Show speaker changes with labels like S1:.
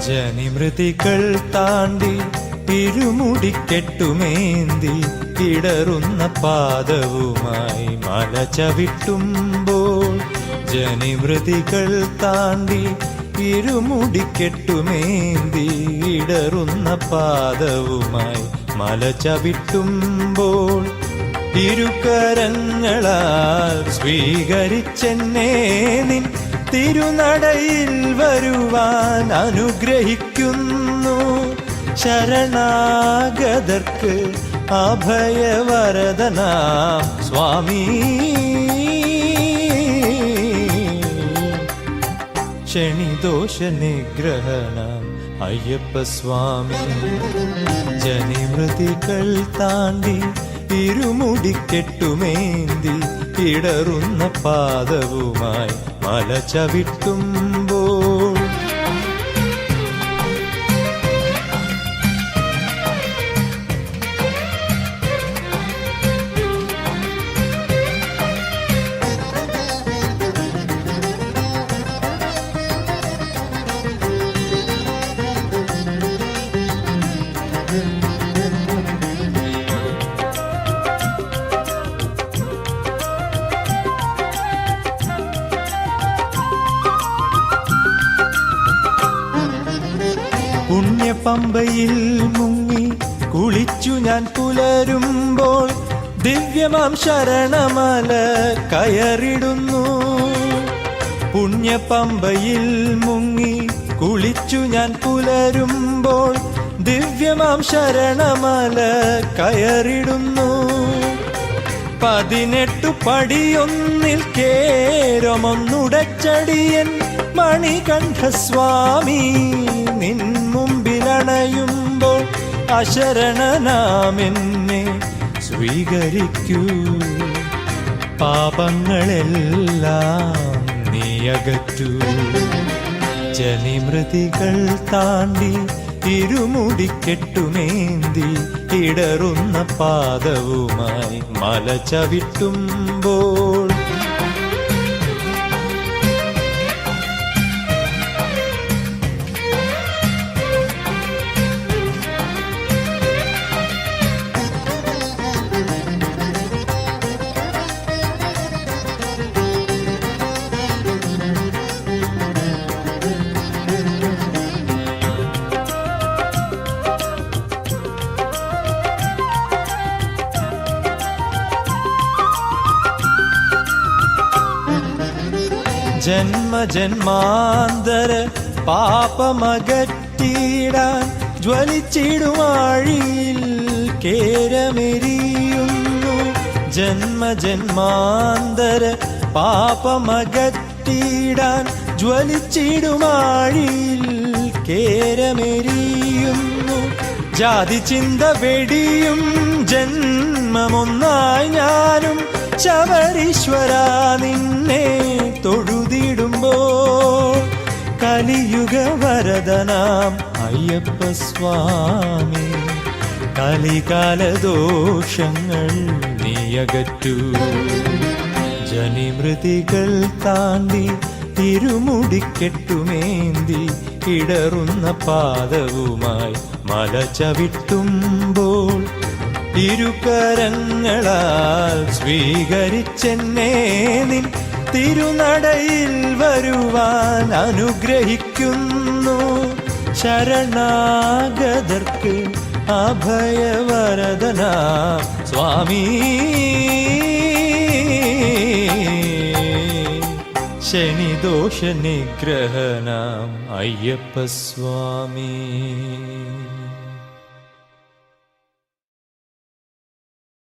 S1: ജനിമൃതികൾ താണ്ടി ഇരുമുടിക്കെട്ടുമേന്തി ഇടറുന്ന പാദവുമായി മല ചവിട്ടുമ്പോൾ ജനിമൃതികൾ താണ്ടി ഇരുമുടിക്കെട്ടുമേന്തി ഇടറുന്ന പാദവുമായി മല ചവിട്ടുമ്പോൾ ഇരുകരങ്ങളാൽ സ്വീകരിച്ചെന്നെ നിൻ തിരുനടയിൽ വരുവാൻ അനുഗ്രഹിക്കുന്നു. ശരണാഗതർക്ക് അഭയവരദനാം സ്വാമി. ശനിദോഷ നിഗ്രഹനാം അയ്യപ്പ സ്വാമി. ജനിമൃതികൾ താണ്ടി ഇരുമുടിക്കെട്ടുമേന്തി ഇടറുന്ന പാദവുമായി മല ചവിട്ടുമ്പോൾ പുണ്യപമ്പയിൽ മുങ്ങി കുളിച്ചു ഞാൻ പുലരുമ്പോൾ ദിവ്യമാം ശരണമല കയറിടുന്നു. പുണ്യപമ്പയിൽ മുങ്ങി കുളിച്ചു ഞാൻ പുലരുമ്പോൾ ദിവ്യമാം ശരണമല കയറിടുന്നു. 18 പടിയൊന്നിൽ കേരമൊന്നുടച്ചടിയൻ മണികണ്ഠസ്വാമി നിൻ മുമ്പിലണയുമ്പോൾ അശരണനാമെന്നെ സ്വീകരിക്കൂ. പാപങ്ങളെല്ലാം നീയകറ്റൂ. ജനിമൃതികൾ താണ്ടി ഇരുമുടിക്കെട്ടുമേന്തി ഇടറുന്ന പാദവുമായി മല ചവിട്ടുമ്പോൾ ജന്മജന്മാന്തര പാപമകറ്റിടാൻ ജ്വലിച്ചിടുമാഴിയിൽ കേരമെരിയുന്നു. ജന്മജന്മാന്തര പാപമകറ്റിടാൻ ജ്വലിച്ചിടുമാഴിയിൽ കേരമെരിയുന്നു. ജാതി ചിന്ത വെടിയും ജന്മമൊന്നായി ഞാനും ശബരീശ്വര നിന്നെ തൊഴുതിടുമ്പോൾ കലിയുഗ വരദനാം അയ്യപ്പ സ്വാമി. കലികാല ദോഷങ്ങൾ നീയകറ്റൂ. ജനിമൃതികൾ താണ്ടി ഇരുമുടിക്കെട്ടുമേന്തി ഇടറുന്ന പാദവുമായി മല ചവിട്ടുമ്പോൾ ഇരുകരങ്ങളാൽ സ്വീകരിച്ചെന്നെ നിൻ തിരുനടയിൽ വരുവാൻ അനുഗ്രഹിക്കുന്നു. ശരണാഗതർക്ക് അഭയവരദനാം സ്വാമി. ശനിദോഷ നിഗ്രഹനാം അയ്യപ്പ സ്വാമി.